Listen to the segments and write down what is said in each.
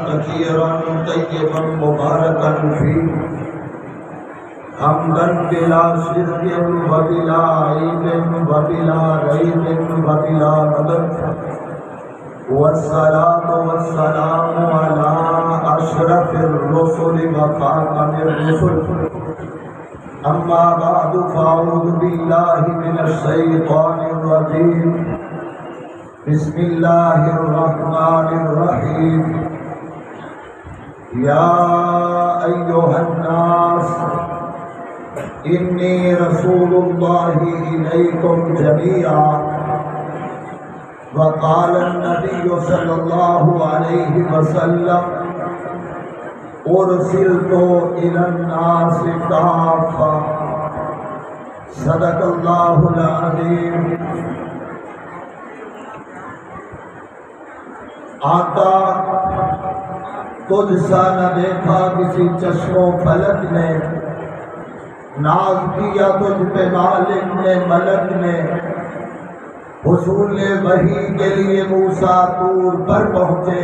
كثيرا طيبا مباركا فيه حمدا بلا شرك وبلا عيب وبلا ريب وبلا ندم والصلاة والسلام على أشرف الرسل وخاتم الرسل أما بعد فأعوذ بالله من الشيطان الرجيم بسم الله الرحمن الرحيم يا أيها الناس إني رسول الله إليكم جميعا وقال النبي صلى الله عليه وسلم أرسلت إلى الناس كافة صدق الله العظيم آقا تجھ سا نہ دیکھا کسی چشم و فلک نے، ناز کیا تجھ پہ مالک نے ملک نے، حصول وحی کے لیے موسیٰ طور پر پہنچے،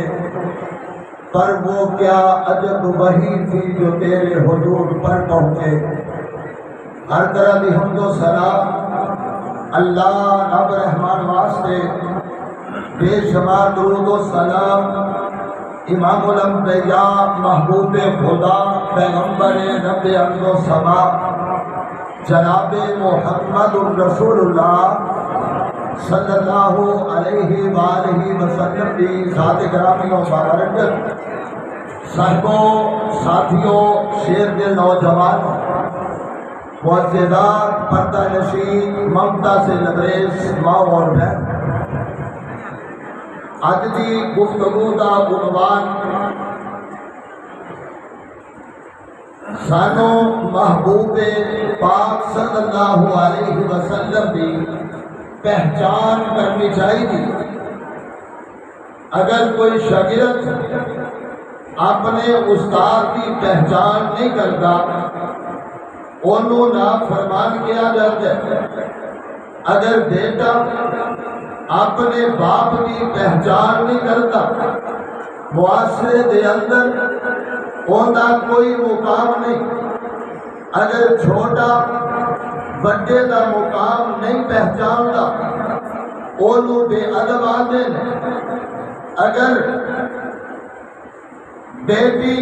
پر وہ کیا عجب وحی تھی جو تیرے حضور پر پہنچے۔ ہر طرح دی حمد و ثنا اللہ رب رحمان واسطے، بے شمار درود و سلام امام الانبیاء محبوب خدا پیغمبر رب ارض و سما جناب محمد الرسول اللہ صلی اللہ علیہ وآلہ وسلم کی ذات گرامی و بابرکت، صاحبوں، ساتھیوں، شیر دل نوجوانوں، معززات، پردہ نشین، ممتا سے لبریز ماں اور بہن، آج دی گفتگو دا عنوان سانو محبوب پاک صلی اللہ علیہ وسلم دی پہچان کرنی چاہیے۔ اگر کوئی شاگرد اپنے استاد کی پہچان نہیں کرتا، انہوں نافرمان کیا جاتا ہے۔ اگر بیٹا اپنے باپ کی پہچان نہیں کرتا، معاشرے دے اندر ہوتا کوئی مقام نہیں۔ اگر چھوٹا بڑے دا مقام نہیں پہچانتا، انہوں بے ادب آتے ہیں۔ اگر بیٹی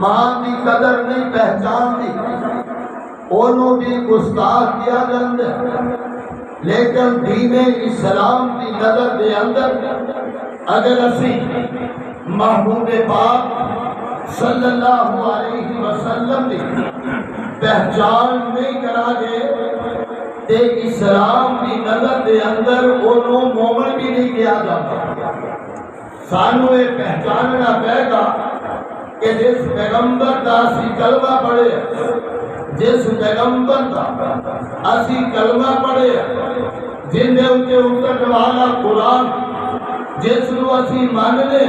ماں کی قدر نہیں پہچانتی، انہوں بھی گستاخ کیا جاتا ہے۔ لیکن دین اسلام کی نظر دے اندر اگر اسی محبوب پاک صلی اللہ علیہ وسلم کی پہچان نہیں کرا گے تے اسلام کی نظر دے اندر انہوں مومن بھی نہیں کیا جاتا۔ سانو یہ پہچاننا پڑے گا کہ جس پیغمبر دا اسی کلمہ پڑھے، جس پیغمبر دا اسی کلمہ پڑھے، جن دے اتے اترنے والا قرآن جس نو اسی مان لے،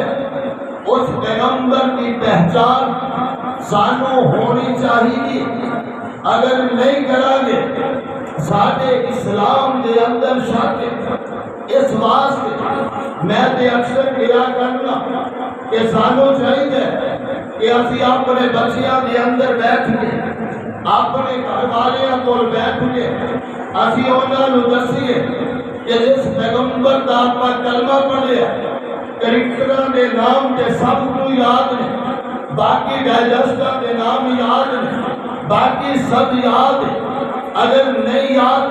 اس پیغمبر کی پہچان سانو ہونی چاہیے۔ اگر نہیں کرا گے ساڈے اسلام دے اندر شک۔ اس واسطے میں تے اکثر کیا کرنا کہ سانو چاہیے کہ اسی اپنے بچیاں دے اندر بیٹھ کے، اپنے گھر والیاں کول بیٹھ کے اسی انہاں نوں دسیے کہ جس پیغمبر دا اپنا کلمہ پڑھیا، کرکٹراں دے نام تے سب کو یاد نے، باقی ڈائجسٹاں دے نام یاد نے، باقی سب یاد ہے۔ اگر نہیں یاد،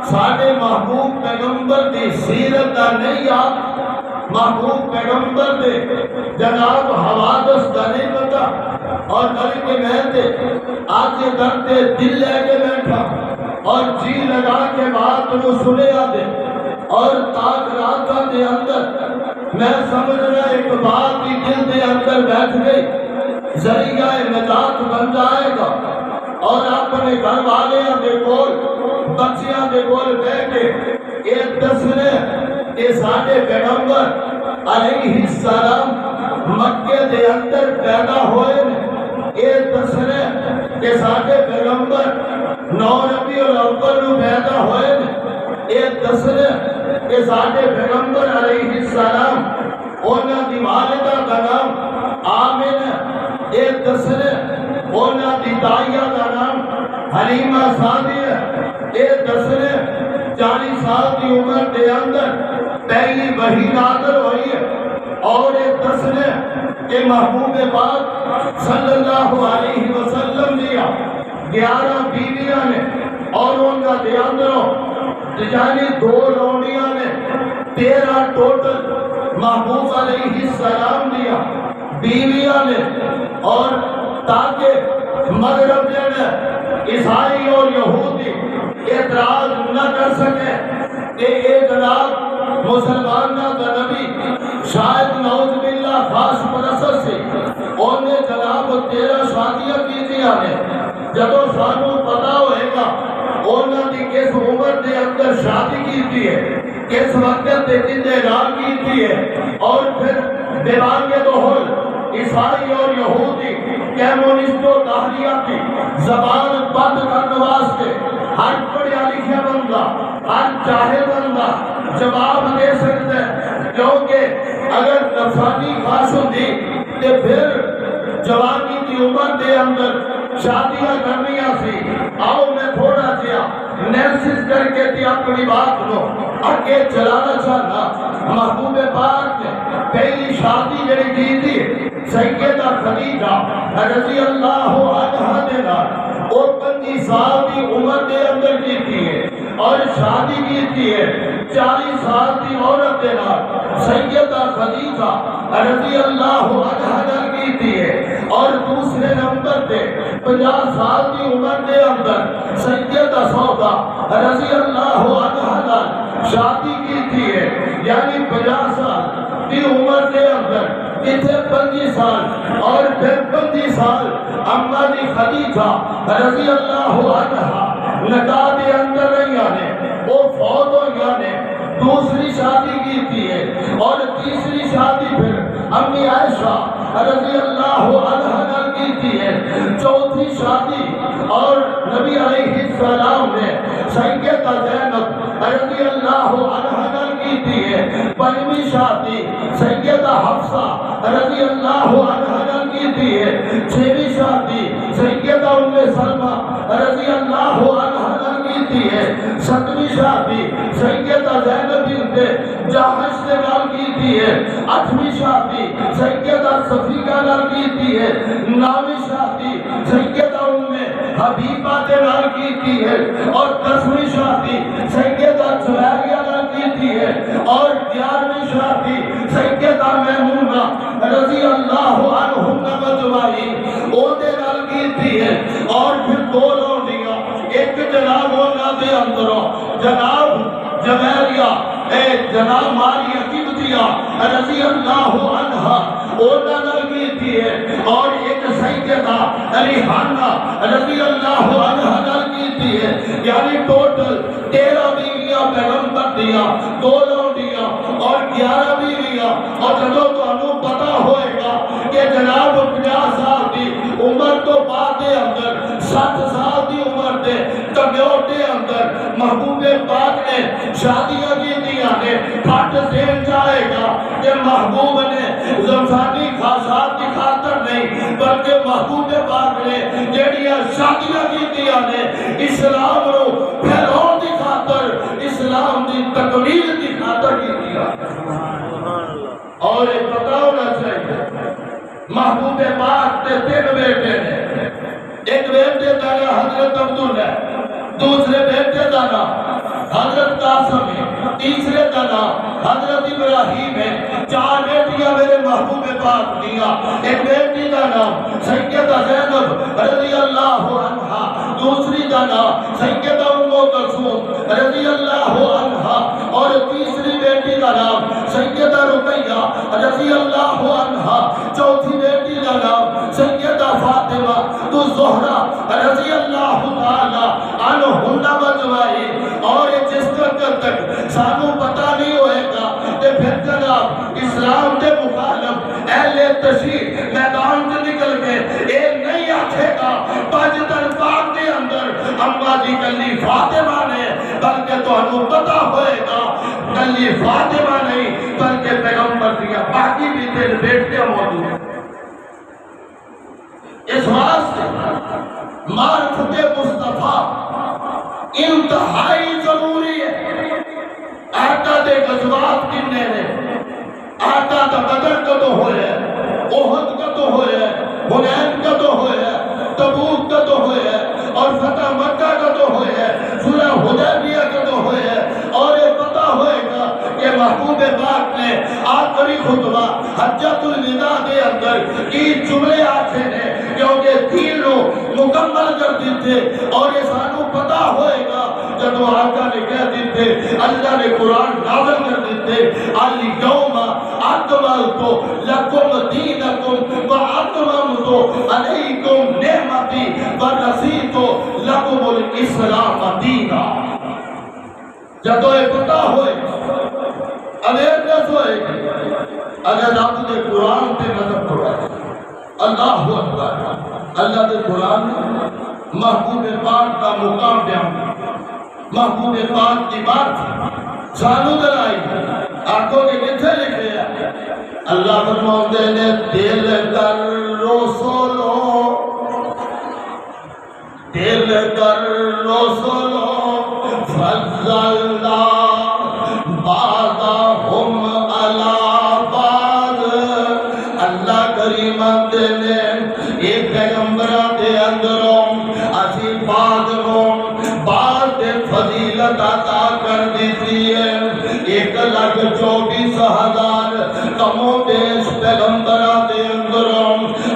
ساڈے محبوب پیغمبر دی سیرت دا نہیں یاد، محبوب پیغمبر دے جناب حوادث دا نہیں پتا، اور بلکہ میں تے آج یہ کرتے دل لے کے بیٹھا اور جی لگا کے بات کو سنیا دے، اور تاکراتاں دے اندر میں سمجھ رہا ایک بات کی دل دے اندر بیٹھ گئی، ذریعہ نجات بن جائے گا، اور اپنے گھر والے دے کول، بچیاں دے کول بیٹھ کے ایک دسنے کہ ساڈے پیغمبر علیہ السلام مکے دے اندر پیدا ہوئے، یہ دسنے کہ ساڈے پیغمبر 9 ربیع الاول نو پیدا ہوئے، یہ دسنے کہ ساڈے پیغمبر علیہ السلام انہاں دی والدہ دا نام ایک دسنے اونا دی دائیہ کا نام حلیمہ سعدی ہے، ایک دسنے 40 سال کی عمر دے اندر پہلی وحی نازل ہوئی ہے، اور ایک دسنے کہ محبوب پاک صلی اللہ علیہ وسلم دیا 11 بیویاں نے، اور ان کا دے اندروں یعنی 2 لونڈیاں نے 13 ٹوٹل محبوب علیہ السلام دیا بیویاں نے، اور تاکہ مغرب جانے عیسائی اور یہودی اعتراض نہ کر سکے کہ ایک جناب مسلمانہ کا نبی شاید نعوذ باللہ خاص پرست سے انہیں جناب 13 شادیاں کی دیا نے، جدو سانو پتا ہوئے گا انہوں نے کس عمر دے اندر شادی کی تھی ہے، کس وقت دے اعلان کی تھی ہے، اور پھر دیوان کے دہل عیسائی اور یہودی کیمونسٹ و دہریاتی زبان بند کرنے واسطے ہر پڑھیا لکھیا بندہ، ہر چاہے بندہ جواب دے سکتے ہیں، کیونکہ اگر نفسانی خاص ہوتی تو پھر جوانی کی عمر دے اندر شادیاں کرنیاں سی۔ آؤ میں تھوڑا سیا نیلسس کر کے تھی اپنی بات کو آگے چلانا چاہنا۔ محبوب پاک نے پہلی شادی جڑی کی تھی سیدہ خدیجہ رضی اللہ عنہا نے وہ 25 سال کی عمر دے اندر کی تھی اور شادی کی تھی 40 سال کی عورت دے نال سیدہ خدیجہ رضی اللہ عنہا نے کی تھی، اور دوسرے نمبر پہ 50 سال کی عمر دے اندر سیدہ سودا رضی اللہ عنہا نے شادی کی تھی، یعنی 50 سال کی عمر دے اندر اتنے 25 سال اور پھر 25 سال اماں دی خدیجہ رضی اللہ عنہا نکاح دے اندر رہی آنے، وہ فوت ہو گیا، دوسری شادی کی تھی، اور تیسری شادی پھر امی عائشہ رضی اللہ عنہا کی تھی، چوتھی شادی اور نبی علیہ السلام نے سیدہ زینب رضی اللہ عنہا کی تھی، پنجویں شادی سیدہ حفصہ رضی اللہ عنہا کی تھی، چھویں شادی سیدہ ام سلمہ رضی اللہ عنہا کی تھی، ساتویں شادی سیدہ زینب بنت جحش سے نال کی تھی، آٹھویں شادی سیدہ صفیہ نال کی تھی، نویں شادی سیدہ ام حبیبہ کے نال کی تھی، اور 10ویں شادی سیدہ جویریہ نال کی تھی، اور 11ویں شادی سیدہ میمونہ رضی اللہ عنہا مجمعین اوتے نال کی تھی، اور پھر 2 لونڈیاں، ایک جناب ہونا دے اندروں جناب جویریہ جناب ماریا قبطیہ رضی اللہ عنہا اونا نال کی تھی، اور ایک سیدہ ریحانہ رضی اللہ عنہا نال کی تھی، یعنی ٹوٹل 13 بیویاں پیغمبر دیا، 2 لونڈیاں اور 11 بیویاں، اور جدو تو انہوں پتا ہوئے گا کہ جناب 50 سال دی عمر تو بعد دے اندر 60 سال دی عمر دے تمیوٹ دے اندر محبوب پاک نے شادیاں کی دیا نے، پھٹ ذہن جائے گا کہ محبوب نے زمزانی خاصات کی خاطر نہیں بلکہ محبوب پاک نے جڑیاں شادیاں کی دیا نے اسلام رو پھیلاؤ دی خاطر، اسلام دی تکمیل دی خاطر کی دیا۔ اور ایک پتہ ہونا چاہیے محبوب پاک نے 3 بیٹے نے، ایک بیٹے کا نام حضرت عبداللہ، دوسرے بیٹے کا نام حضرت قاسم ہے، تیسرے کا نام حضرت ابراہیم ہے، 4 بیٹیاں میرے محبوب پاک دیا، ایک بیٹی کا نام سیدہ زینب رضی اللہ عنہا، دوسری کا نام سیدہ ام کلثوم رضی اللہ عنہا، اور تیسری بیٹی کا نام سیدہ رقیہ رضی اللہ عنہا، چوتھی بیٹی کا نام سیدہ فاطمہ الزہرا رضی اللہ تعالی عنہن مجمعین۔ اور جس وقت تک سانو پتہ نہیں ہوئے گا کہ پھر جناب اسلام کے مخالف اہل تشیع میدان سے نکل کے ایک نہیں آتے گا پاجدر پاک کے اندر اماں جی کلی فاطمہ نے، بلکہ تو انہوں پتہ ہوئے گا کلی فاطمہ نہیں بلکہ پیغمبر دیا باقی بھی تیرے بیٹے موجود ہیں۔ معرفت مصطفیٰ انتہائی ضروری ہے۔ آقا دے غزوات کنے نے، آقا دا بدر کدو ہوئے، احد کدو ہوئے، حنین کدو ہوئے، تبوک کدو ہوئے، اور فتح مکہ کدو ہوئے، صلح حدیبیہ کدو ہوئے، اور یہ پتہ ہوئے گا کہ محبوب پاک نے آخری خطبہ حجۃ الوداع کے اندر کی جملے آتے ہیں، کیونکہ دین کو مکمل کر دیتے، اور یہ سانو پتہ ہوئے گا جب آقا نے کہہ دیتے، اللہ نے قرآن نازل کر دیتے، الیوم اکملت لکم دینکم واتممت علیکم نعمتی ورضیت لکم الاسلام دینا۔ جب یہ پتہ ہوئے اویئرنس ہوئے گی، اگر آپ نے قرآن پہ نظر پڑھائے، اللہ اکبر، اللہ کے قرآن نے محبوب پاک کا مقام بیان کیا، محبوب پاک کی بات سانو دلائی، آنکھوں کے کتنے لکھے ہیں؟ اللہ فرماتے نے دل کر رسولو، دل کر رسولو فضلنا بعضهم علی بعض۔ اللہ کریم نے ایک پیغمبران دے اندروں اسی بعد فضیلت عطا کر دیتی ہے۔ 1,24,000 کم و بیش پیغمبران دے اندروں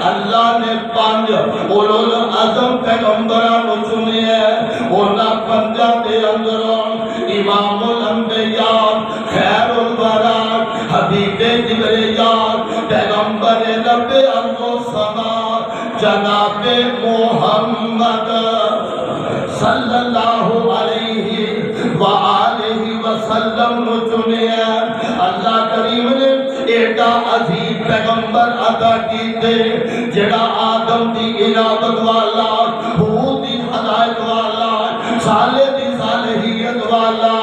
اللہ نے 5 اولو العزم پیغمبران چنے ہیں، اونا 5 دے اندروں امام الانبیاء، خیر الورا، حبیب جبریل، پیغمبر رب ارض و سما، جناب محمد صلی اللہ علیہ وآلہ وسلم چنے ہیں۔ اللہ کریم نے ایڈا عظیم پیغمبر عطا کیتے، جڑا آدم دی عنابت والا، حود دی ہدایت والا، صالح دی صالحیت والا،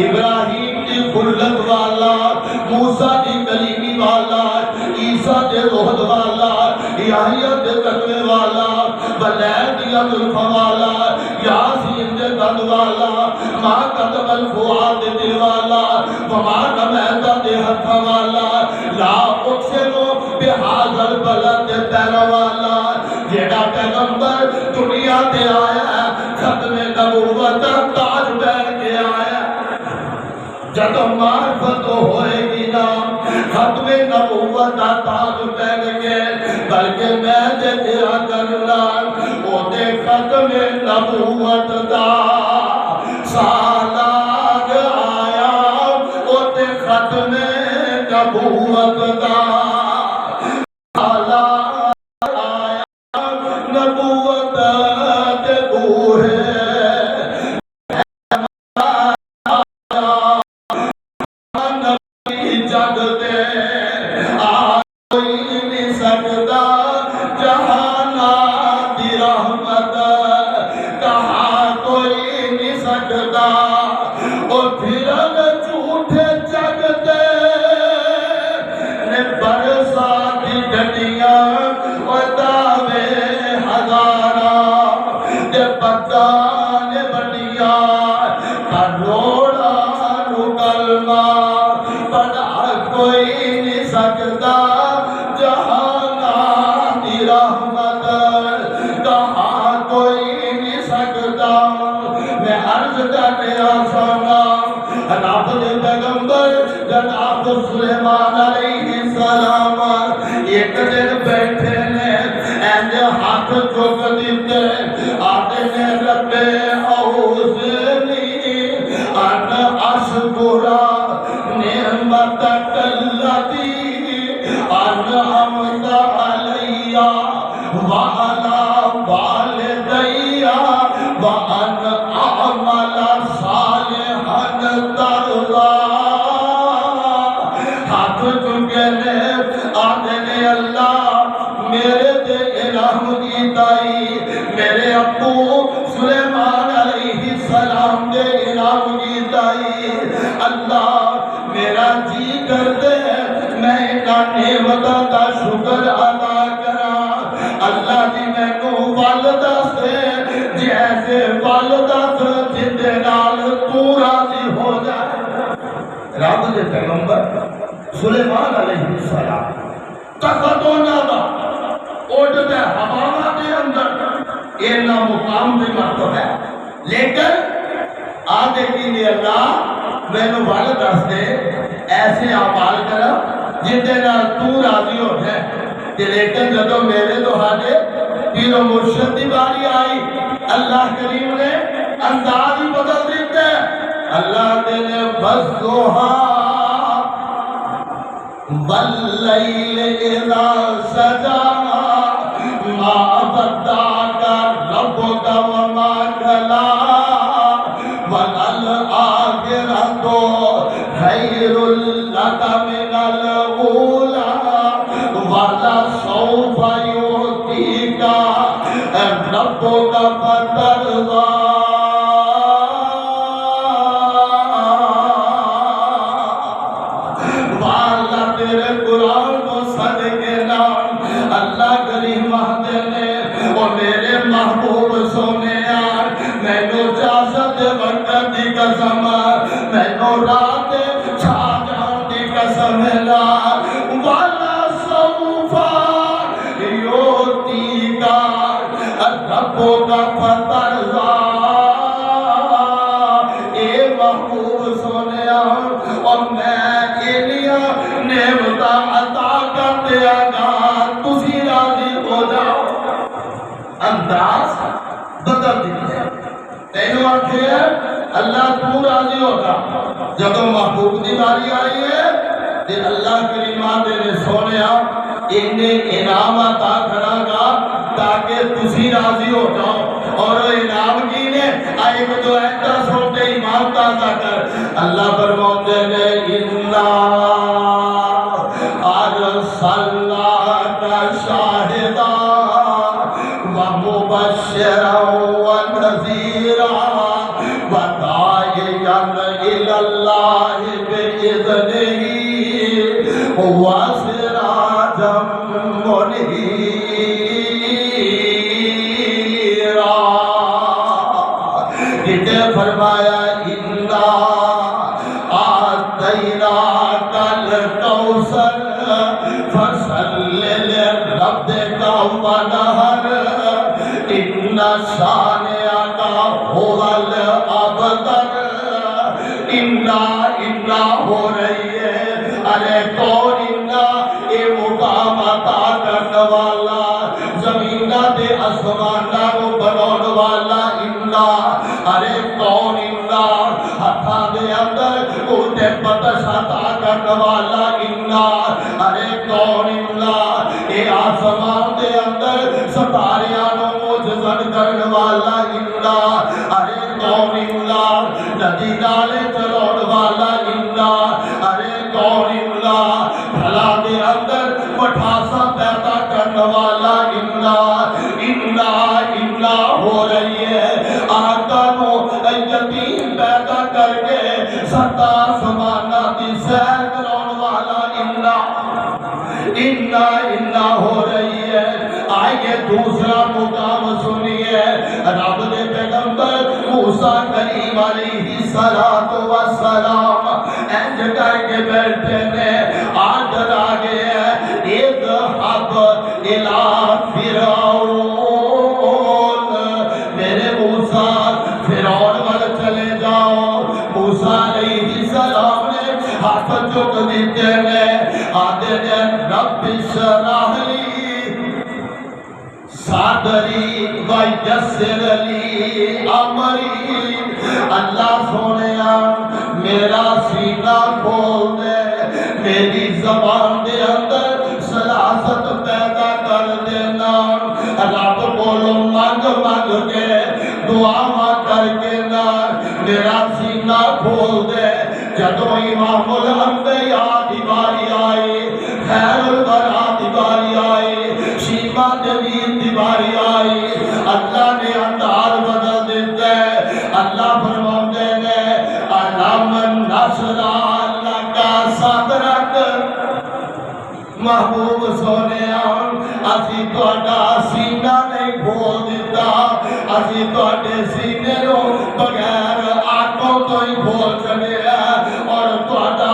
ابراہیم دی خلت والا، موسیٰ دی کلیمی والا، عیسیٰ دے روحد والا، یحییٰ دے تقوی والا، بلیر دی عطف والا، یاسین دے دد والا، ما قدم الفؤاد دل والا، وما نمیدہ دے حق والا، لا اقسمو بہذا البلد دے پیر والا، جیڑا پیغمبر دنیا تے آیا ہے، ختم نبوت تاج پہن کے آیا ہے۔ جب معرفت ہوئے گی نا ختم نبوت تاج پہن کے، بلکہ میں دیکھا کرنا وہ دے ختم نبوت دا سالار آیا، وہ دے ختم نبوت دا سالار آیا، نبوت دے بوہے جگ دے کوئی نہیں سکتا، جہانات دی رحمت کہاں کوئی نہیں سکتا، اور پھرن جھوٹے جگ دے نے برسات ڈڈیاں اور دعوے ہزارہ دے پتان بڑیاں کروڑا کلمہ پڑھا کوئی نہیں سکتا، جہانات دی رحمت کہاں کوئی نہیں سکتا۔ میں عرض کرنے آسانا رب دے پیغمبر جناب سلیمان علیہ السلام ایک دن بیٹھے نے، اینج ہاتھ چک دیتے، آتے نے رب اوزنی ان اشکرا نعمتک اللتی انعمت علی وعلی والدی وان اعمل صالحا ترضا۔ ہاتھ چکے نے آتے نے اللہ میرے تے الہم کی دائی، میرے ابو سلیمان علیہ السلام دے الہم کی دائی، اللہ میرا جی کرتے میں انہا نعمتہ دا شکر ادا کرا۔ اللہ جی میں کو والدہ سے دے پیغمبر سلیمان علیہ السلام تختونا دا اٹھتے ہوا دے اندر اینا مقام بھی مرتب ہے، لیکن آدھے کی نے اللہ میں نے والد دستے ایسے اعمال کرا جتے نہ تو راضی ہو ہے کہ لیکن جدو میرے تو حاجے پیر و مرشد دی باری آئی اللہ کریم نے انداز ہی بدل دیتے اللہ نے بزوہا واللیل اذا سجا ما ودعک ربک وما کلا وَالْآخِرَةُ خَيْرٌ لَكَ مِنَ الْأُولَى وَلَسَوْفَ يُعْطِيكَ رَبُّكَ فَتَرْضَىٰ والا تیرے قرآن کو صدقے نام اللہ کریم نے وہ میرے محبوب سونے میں نو جازت وقت دی قسم میں نو رات چھا جان دی قسم لا والا سوفا یوتی کا ربو کا فترزا اے محبوب سونے اور میں انیا نعمتہ عطا کر دیا گا تسی راضی ہو جاؤ انداز بدل دیتے ہیں تینوں آنکھیں اللہ تو راضی ہوگا جب محبوب دی باری آئی ہے کہ اللہ کریمان دے سونے انہیں انعام عطا کرا گا تاکہ تسی راضی ہو جاؤ اور انعام کی نے آئے کو جو ایتا سوٹے ایمان تازہ کر اللہ فرماتے نے ارسلناک شاہدا ومبشرا ونذیرا وداعیا الی اللہ بإذنہ وسراجا منیرا کہتے فرمایا انا آتیناک الکوثر فصل لربک ونحر ان شانئک هو الابتر انا ہو رہی ہے ارے کون انا اے مقام عطا کرنے والا زمینہ دے اسمانہ کو بنانے والا انا ارے کون انا ہتھا دے اندر کوتے پتش عطا کرنے والا انا ارے کون انا اے آسمان دے اندر ستاریاں موجزن کرنے والا انا ارے کون انا ندی نالے چلوڑ والا انا ارے کون انا بھلا دے اندر مٹھاسا پیدا کرنے والا انا ہو رہی ہے آقا کو یتیم پیدا کر کے ستا سمانا دی سیر کرون والا انا ہو رہی ہے آئیے دوسرا مقام سنیے رب دے پیغمبر موسیٰ کریم علیہ السلام انج کر کے بیٹھے نے آڈر آگے اذهب الى فرعون میرے موسیٰ فرعون وال چلے جاؤ موسیٰ علیہ السلام نے ہاتھ چک دیتے نے آدھے نے رب اشرح لی صدری ویسر لی امری اللہ سونیا میرا سینہ کھول دے میری زبان دے اندر سلاست پیدا کر دینا رب بولو مانگ مانگ کے دعا کر کے نا میرا سینہ کھول دے جدو امام الانبیاء دی باری آئی خیر الورا دی باری آئی شیما جمیل دی باری آئی اللہ نے اندار بدل دیتے اللہ فرماتے نے علام نشرح لک صدرک محبوب سونے اسی تہاڈا سینہ نہیں کھول دیتا اسی تہاڈے سینے نو بغیر آنکھوں تو ہی کھول چھڈیا اور تہاڈا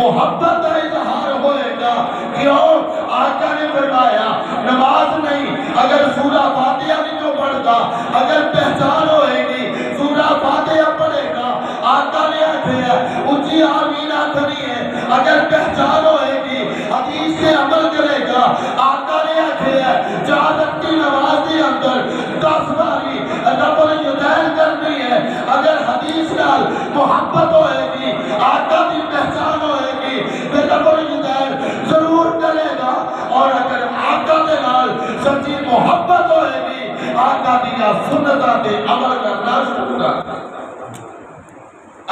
محبت کا اظہار ہوئے گا۔ کیوں؟ آقا نے فرمایا نماز نہیں اگر سورہ فاتحہ نہیں تو پڑھتا، اگر پہچان ہوئے گی سورہ فاتحہ پڑھے گا۔ آقا نے آخیا اچھی آمین آخری ہے، اگر پہچان ہوئے گی حدیث سے عمل کرے گا۔ آقا نے آخیا جہادت کی نماز کے اندر 10 باری رب الیدین کرنی ہے، اگر حدیث نال محبت ہوئے گی، آقا کی پہچان ہوئے گی، پھر رب الیدین ضرور کرے گا۔ اور اگر آقا کے نال سچی محبت ہوئے گی، آقا دیا سنتاں تے عمل کرنا شروع کر۔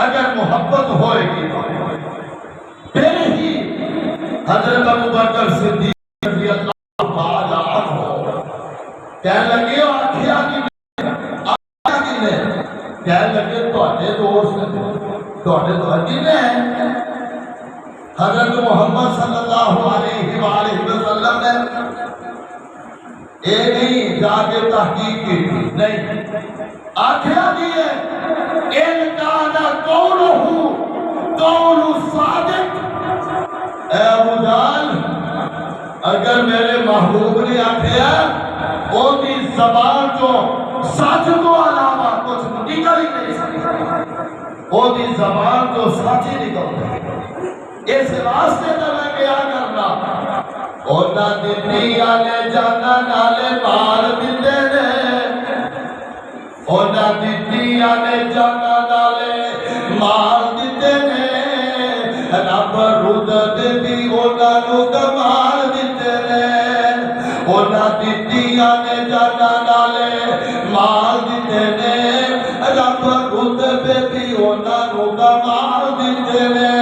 اگر محبت ہوئے گی پھر ہی حضرت ابوبکر صدیق رضی اللہ تعالی عنہ کہنے لگے آخیا کی نے کہنے لگے تواڈے دوست تواڈے نے حضرت محمد صلی اللہ علیہ وآلہ وسلم نے ایک نہیں جا کے تحقیق کی تھی، نہیں آخیا کی ہے ان کانا قولہ قول صادق۔ اے ابو جان اگر میرے محبوب نے آخیا وہ دی زبان جو سچ کو علاوہ کچھ نکل ہی نہیں سکتی، وہ دی زبان جو سچ ہی نکل اس واسطے تو میں کیا کرنا اونا دنیا نے جانا نالے مار دیتے نے، اونا دنیا نے جانا نالے مار دیتے نے، رب رودت بھی اونا رود مار دیتے نے، اونا دنیا نے جانا نالے مار دیتے نے، رب رودت بھی اونا رود مار دیتے نے۔